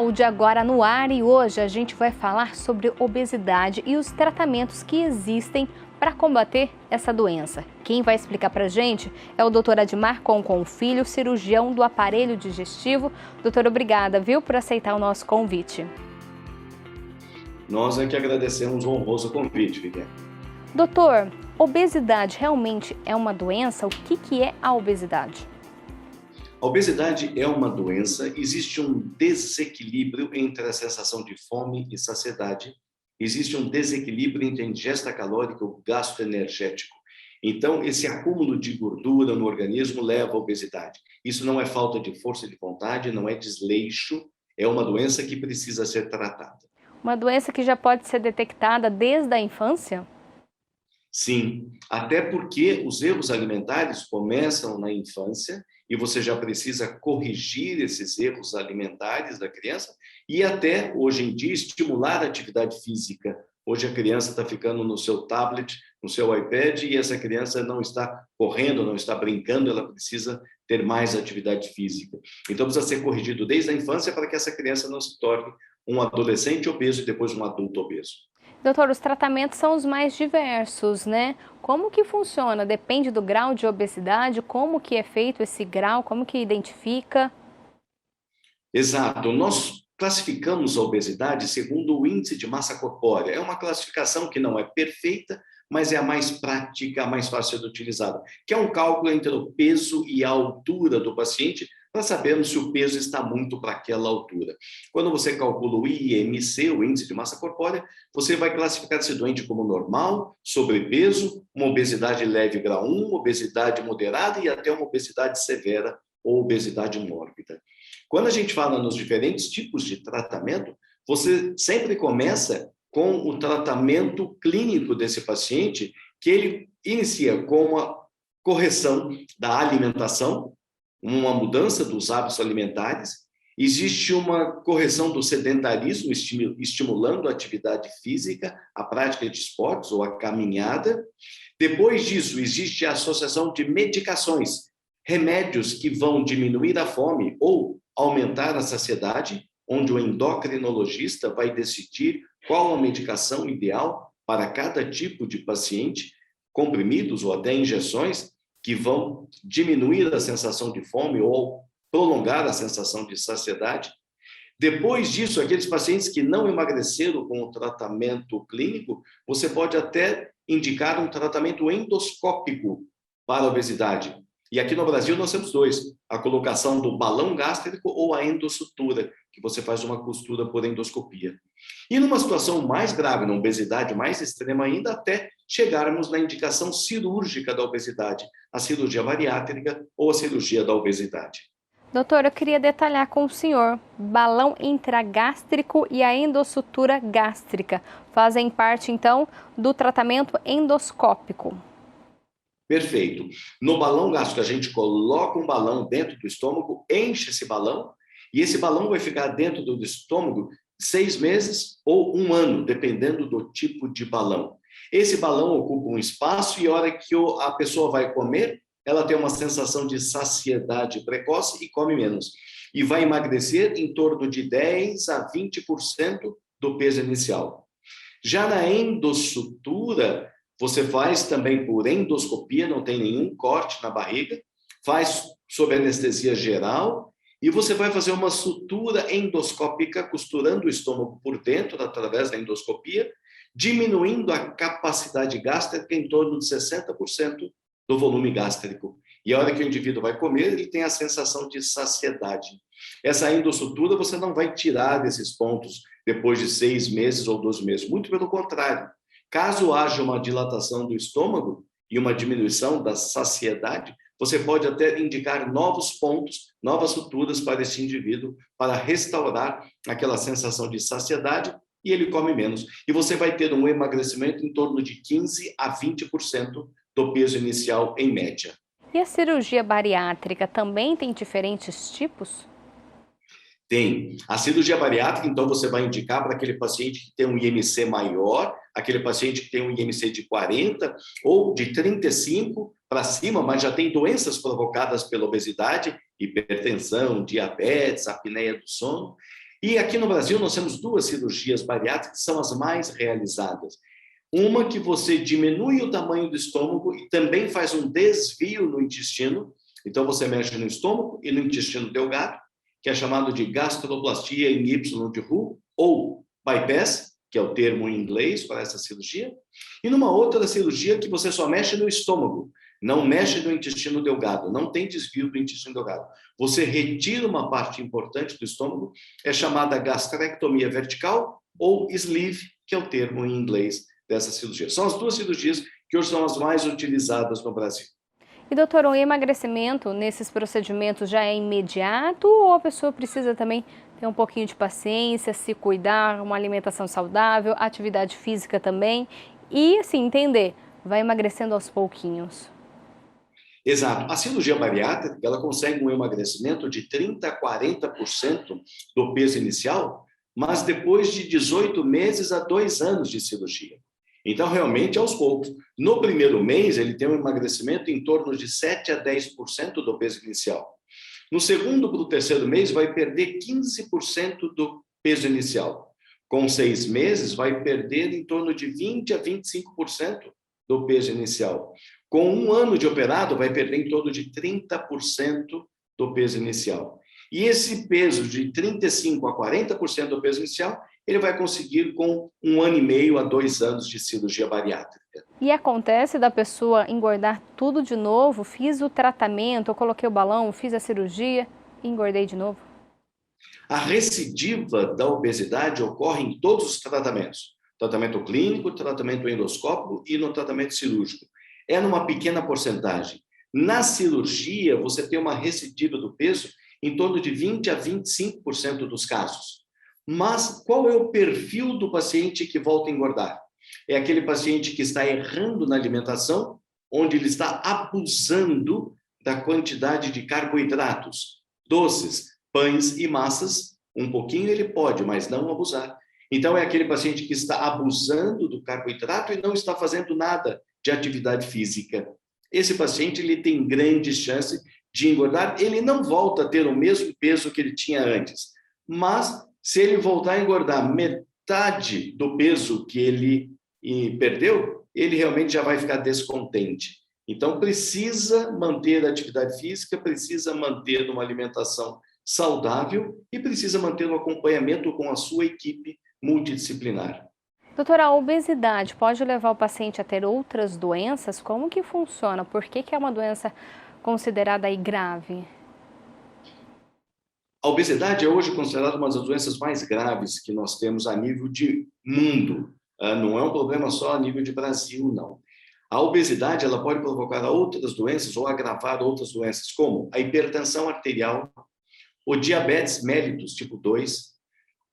Saúde agora no ar e hoje a gente vai falar sobre obesidade e os tratamentos que existem para combater essa doença. Quem vai explicar para a gente é o Dr. Admar Concon Filho, cirurgião do aparelho digestivo. Doutor, obrigada, viu, por aceitar o nosso convite. Nós é que agradecemos o honroso convite, Viviane. Doutor, obesidade realmente é uma doença? O que é a obesidade? A obesidade é uma doença, existe um desequilíbrio entre a sensação de fome e saciedade, existe um desequilíbrio entre a ingesta calórica e o gasto energético. Então, esse acúmulo de gordura no organismo leva à obesidade. Isso não é falta de força de vontade, não é desleixo, é uma doença que precisa ser tratada. Uma doença que já pode ser detectada desde a infância? Sim, até porque os erros alimentares começam na infância e você já precisa corrigir esses erros alimentares da criança e até, hoje em dia, estimular a atividade física. Hoje a criança está ficando no seu tablet, no seu iPad e essa criança não está correndo, não está brincando, ela precisa ter mais atividade física. Então precisa ser corrigido desde a infância para que essa criança não se torne um adolescente obeso e depois um adulto obeso. Doutor, os tratamentos são os mais diversos, né? Como que funciona? Depende do grau de obesidade, como que é feito esse grau, como que identifica? Exato. Nós classificamos a obesidade segundo o índice de massa corpórea. É uma classificação que não é perfeita, mas é a mais prática, a mais fácil de utilizar, que é um cálculo entre o peso e a altura do paciente, para sabermos se o peso está muito para aquela altura. Quando você calcula o IMC, o índice de massa corpórea, você vai classificar esse doente como normal, sobrepeso, uma obesidade leve grau 1, obesidade moderada e até uma obesidade severa ou obesidade mórbida. Quando a gente fala nos diferentes tipos de tratamento, você sempre começa com o tratamento clínico desse paciente, que ele inicia com uma correção da alimentação, uma mudança dos hábitos alimentares, existe uma correção do sedentarismo, estimulando a atividade física, a prática de esportes ou a caminhada. Depois disso, existe a associação de medicações, remédios que vão diminuir a fome ou aumentar a saciedade, onde o endocrinologista vai decidir qual a medicação ideal para cada tipo de paciente, comprimidos ou até injeções, que vão diminuir a sensação de fome ou prolongar a sensação de saciedade. Depois disso, aqueles pacientes que não emagreceram com o tratamento clínico, você pode até indicar um tratamento endoscópico para a obesidade. E aqui no Brasil nós temos dois, a colocação do balão gástrico ou a endossutura, que você faz uma costura por endoscopia. E numa situação mais grave, na obesidade mais extrema ainda, até chegarmos na indicação cirúrgica da obesidade, a cirurgia bariátrica ou a cirurgia da obesidade. Doutor, eu queria detalhar com o senhor, balão intragástrico e a endossutura gástrica fazem parte, então, do tratamento endoscópico. Perfeito. No balão gástrico, a gente coloca um balão dentro do estômago, enche esse balão, e esse balão vai ficar dentro do estômago 6 meses ou 1 ano, dependendo do tipo de balão. Esse balão ocupa um espaço e a hora que a pessoa vai comer, ela tem uma sensação de saciedade precoce e come menos. E vai emagrecer em torno de 10 a 20% do peso inicial. Já na endossutura, você faz também por endoscopia, não tem nenhum corte na barriga, faz sob anestesia geral e você vai fazer uma sutura endoscópica, costurando o estômago por dentro, através da endoscopia, diminuindo a capacidade gástrica em torno de 60% do volume gástrico. E a hora que o indivíduo vai comer, ele tem a sensação de saciedade. Essa endossutura você não vai tirar desses pontos depois de 6 meses ou 12 meses, muito pelo contrário. Caso haja uma dilatação do estômago e uma diminuição da saciedade, você pode até indicar novos pontos, novas suturas para esse indivíduo, para restaurar aquela sensação de saciedade e ele come menos. E você vai ter um emagrecimento em torno de 15 a 20% do peso inicial em média. E a cirurgia bariátrica também tem diferentes tipos? Tem. A cirurgia bariátrica, então, você vai indicar para aquele paciente que tem um IMC maior, aquele paciente que tem um IMC de 40 ou de 35 para cima, mas já tem doenças provocadas pela obesidade, hipertensão, diabetes, apneia do sono. E aqui no Brasil nós temos 2 cirurgias bariátricas que são as mais realizadas. Uma que você diminui o tamanho do estômago e também faz um desvio no intestino. Então você mexe no estômago e no intestino delgado, que é chamado de gastroplastia em Y de Roux, ou bypass, que é o termo em inglês para essa cirurgia. E numa outra cirurgia que você só mexe no estômago, não mexe no intestino delgado, não tem desvio do intestino delgado. Você retira uma parte importante do estômago, é chamada gastrectomia vertical ou sleeve, que é o termo em inglês dessa cirurgia. São as 2 cirurgias que hoje são as mais utilizadas no Brasil. E doutor, o emagrecimento nesses procedimentos já é imediato ou a pessoa precisa também ter um pouquinho de paciência, se cuidar, uma alimentação saudável, atividade física também e, assim, entender, vai emagrecendo aos pouquinhos? Exato. A cirurgia bariátrica, ela consegue um emagrecimento de 30% a 40% do peso inicial, mas depois de 18 meses a 2 anos de cirurgia. Então, realmente, aos poucos. No primeiro mês, ele tem um emagrecimento em torno de 7% a 10% do peso inicial. No segundo para o terceiro mês, vai perder 15% do peso inicial. Com 6 meses, vai perder em torno de 20% a 25% do peso inicial. Com 1 ano de operado, vai perder em torno de 30% do peso inicial. E esse peso de 35% a 40% do peso inicial, ele vai conseguir com 1 ano e meio a 2 anos de cirurgia bariátrica. E acontece da pessoa engordar tudo de novo, fiz o tratamento, eu coloquei o balão, fiz a cirurgia e engordei de novo? A recidiva da obesidade ocorre em todos os tratamentos. Tratamento clínico, tratamento endoscópico e no tratamento cirúrgico. É numa pequena porcentagem. Na cirurgia, você tem uma recidiva do peso em torno de 20% a 25% dos casos. Mas qual é o perfil do paciente que volta a engordar? É aquele paciente que está errando na alimentação, onde ele está abusando da quantidade de carboidratos, doces, pães e massas. Um pouquinho ele pode, mas não abusar. Então, é aquele paciente que está abusando do carboidrato e não está fazendo nada de atividade física. Esse paciente ele tem grandes chances de engordar. Ele não volta a ter o mesmo peso que ele tinha antes, mas se ele voltar a engordar metade do peso que ele perdeu, ele realmente já vai ficar descontente. Então, precisa manter a atividade física, precisa manter uma alimentação saudável e precisa manter um acompanhamento com a sua equipe multidisciplinar. Doutora, a obesidade pode levar o paciente a ter outras doenças? Como que funciona? Por que é uma doença considerada aí grave? A obesidade é hoje considerada uma das doenças mais graves que nós temos a nível de mundo. Não é um problema só a nível de Brasil, não. A obesidade ela pode provocar outras doenças ou agravar outras doenças, como a hipertensão arterial, o diabetes mellitus tipo 2,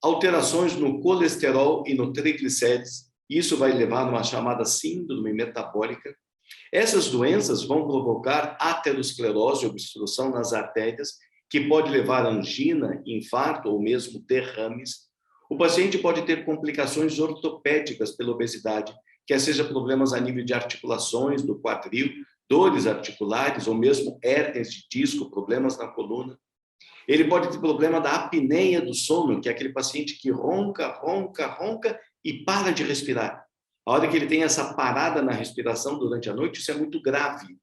alterações no colesterol e no triglicérides. Isso vai levar a uma chamada síndrome metabólica. Essas doenças vão provocar aterosclerose, obstrução nas artérias, que pode levar a angina, infarto ou mesmo derrames. O paciente pode ter complicações ortopédicas pela obesidade, quer seja problemas a nível de articulações do quadril, dores articulares ou mesmo hérnias de disco, problemas na coluna. Ele pode ter problema da apneia do sono, que é aquele paciente que ronca, ronca, ronca e para de respirar. A hora que ele tem essa parada na respiração durante a noite, isso é muito grave.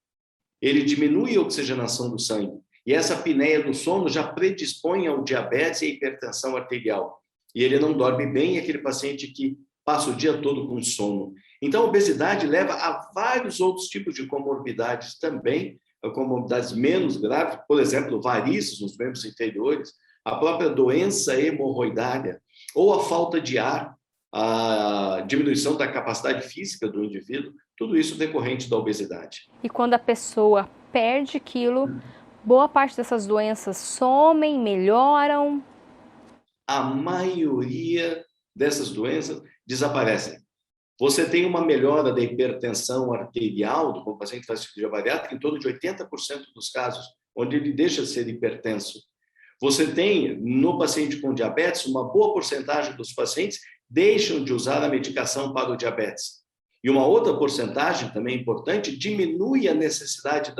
Ele diminui a oxigenação do sangue. E essa apneia do sono já predispõe ao diabetes e à hipertensão arterial. E ele não dorme bem, é aquele paciente que passa o dia todo com sono. Então, a obesidade leva a vários outros tipos de comorbidades também, comorbidades menos graves, por exemplo, varizes nos membros inferiores, a própria doença hemorroidária, ou a falta de ar, a diminuição da capacidade física do indivíduo, tudo isso decorrente da obesidade. E quando a pessoa perde quilo, boa parte dessas doenças somem, melhoram? A maioria dessas doenças desaparecem. Você tem uma melhora da hipertensão arterial do paciente que faz cirurgia bariátrica em torno de 80% dos casos, onde ele deixa de ser hipertenso. Você tem, no paciente com diabetes, uma boa porcentagem dos pacientes deixam de usar a medicação para o diabetes. E uma outra porcentagem, também importante, diminui a necessidade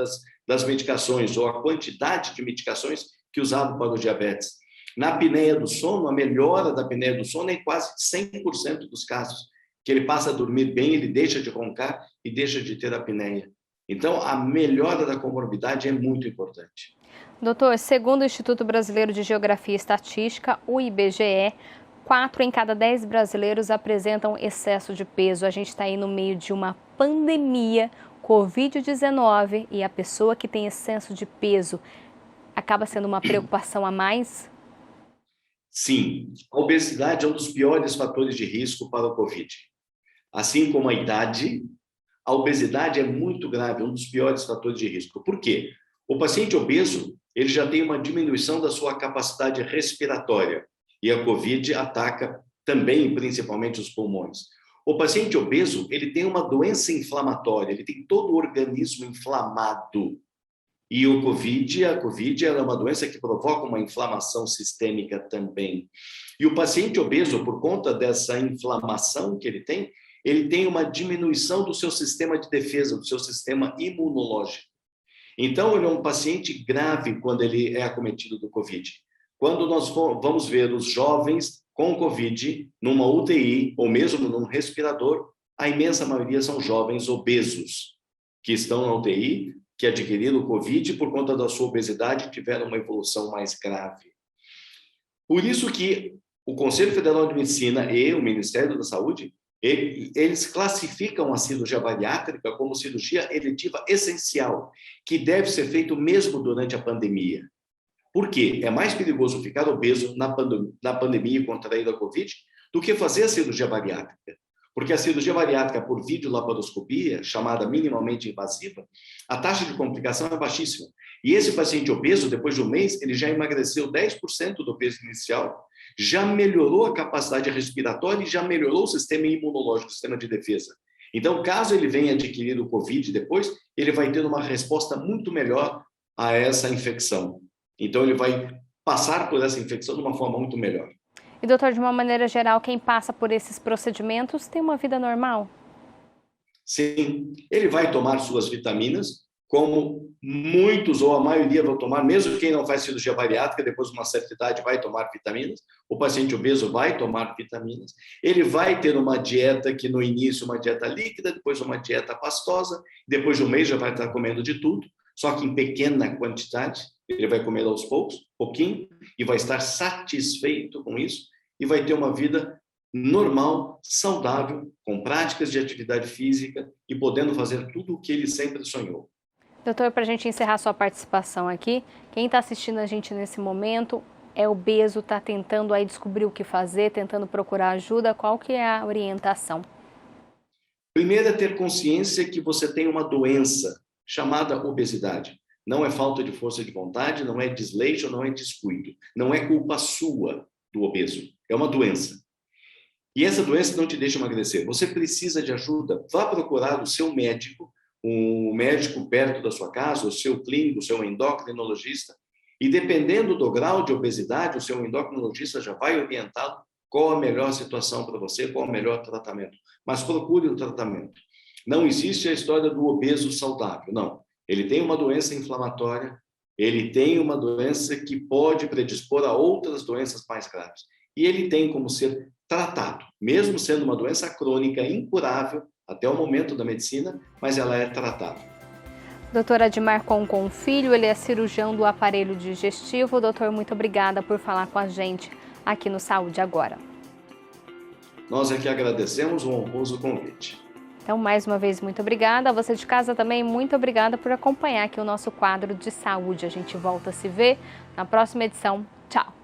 das medicações ou a quantidade de medicações que usavam para o diabetes. Na apneia do sono, a melhora da apneia do sono é em quase 100% dos casos, que ele passa a dormir bem, ele deixa de roncar e deixa de ter apneia. Então, a melhora da comorbidade é muito importante. Doutor, segundo o Instituto Brasileiro de Geografia e Estatística, o IBGE, 4 em cada 10 brasileiros apresentam excesso de peso. A gente está aí no meio de uma pandemia, Covid-19, e a pessoa que tem excesso de peso acaba sendo uma preocupação a mais? Sim, a obesidade é um dos piores fatores de risco para o Covid. Assim como a idade, a obesidade é muito grave, um dos piores fatores de risco. Por quê? O paciente obeso, ele já tem uma diminuição da sua capacidade respiratória e a Covid ataca também, principalmente, os pulmões. O paciente obeso, ele tem uma doença inflamatória, ele tem todo o organismo inflamado. E a Covid ela é uma doença que provoca uma inflamação sistêmica também. E o paciente obeso, por conta dessa inflamação que ele tem uma diminuição do seu sistema de defesa, do seu sistema imunológico. Então, ele é um paciente grave quando ele é acometido do Covid. Quando nós vamos ver os jovens com Covid numa UTI ou mesmo num respirador, a imensa maioria são jovens obesos que estão na UTI, que adquiriram o Covid por conta da sua obesidade tiveram uma evolução mais grave. Por isso que o Conselho Federal de Medicina e o Ministério da Saúde, eles classificam a cirurgia bariátrica como cirurgia eletiva essencial, que deve ser feito mesmo durante a pandemia. Por quê? É mais perigoso ficar obeso na pandemia e contrair a Covid do que fazer a cirurgia bariátrica. Porque a cirurgia bariátrica por videolaparoscopia, chamada minimamente invasiva, a taxa de complicação é baixíssima. E esse paciente obeso, depois de um mês, ele já emagreceu 10% do peso inicial, já melhorou a capacidade respiratória e já melhorou o sistema imunológico, o sistema de defesa. Então, caso ele venha adquirir o Covid depois, ele vai ter uma resposta muito melhor a essa infecção. Então, ele vai passar por essa infecção de uma forma muito melhor. E, doutor, de uma maneira geral, quem passa por esses procedimentos tem uma vida normal? Sim, ele vai tomar suas vitaminas, como muitos ou a maioria vão tomar, mesmo quem não faz cirurgia bariátrica, depois de uma certa idade vai tomar vitaminas, o paciente obeso vai tomar vitaminas, ele vai ter uma dieta que no início uma dieta líquida, depois uma dieta pastosa, depois de um mês já vai estar comendo de tudo, só que em pequena quantidade, ele vai comer aos poucos, pouquinho, e vai estar satisfeito com isso, e vai ter uma vida normal, saudável, com práticas de atividade física e podendo fazer tudo o que ele sempre sonhou. Doutor, para a gente encerrar sua participação aqui, quem está assistindo a gente nesse momento é obeso, está tentando aí descobrir o que fazer, tentando procurar ajuda, qual que é a orientação? Primeiro é ter consciência que você tem uma doença chamada obesidade. Não é falta de força de vontade, não é desleixo, não é descuido. Não é culpa sua do obeso, é uma doença. E essa doença não te deixa emagrecer. Você precisa de ajuda, vá procurar o seu médico, um médico perto da sua casa, o seu clínico, o seu endocrinologista, e dependendo do grau de obesidade, o seu endocrinologista já vai orientá-lo qual a melhor situação para você, qual o melhor tratamento. Mas procure o tratamento. Não existe a história do obeso saudável, não. Ele tem uma doença inflamatória, ele tem uma doença que pode predispor a outras doenças mais graves. E ele tem como ser tratado, mesmo sendo uma doença crônica incurável até o momento da medicina, mas ela é tratada. Doutor Admar Concon Filho, ele é cirurgião do aparelho digestivo. Doutor, muito obrigada por falar com a gente aqui no Saúde Agora. Nós é que agradecemos o honroso convite. Então, mais uma vez, muito obrigada. A você de casa também, muito obrigada por acompanhar aqui o nosso quadro de saúde. A gente volta a se ver na próxima edição. Tchau!